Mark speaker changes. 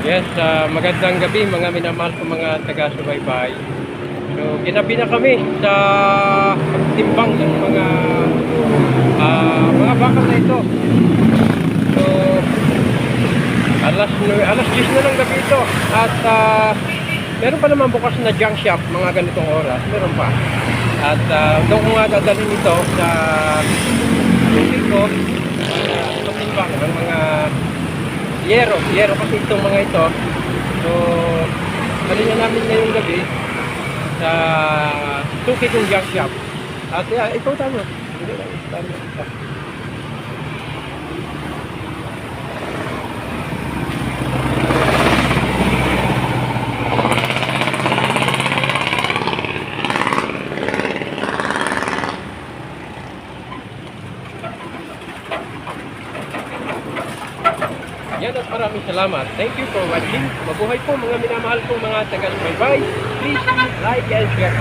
Speaker 1: Yes, magandang gabi mga minamahal ko mga taga-subaybay. So, ginabi na kami sa pagtimbang ng mga bakal na ito. So, alas 10 na ng gabi ito. At meron pa naman bukas na junk shop mga ganitong oras. Meron pa. At doon ko nga dadalhin ito sa tubig ko. Pagtimbang ng mga yero kasi itong mga ito. So, dali na namin ngayong gabi sa suki kong junk shop. At ikaw tama. Tama. Yan at maraming salamat. Thank you for watching. Mabuhay po mga minamahal kong mga taga-subaybay. Please like and share.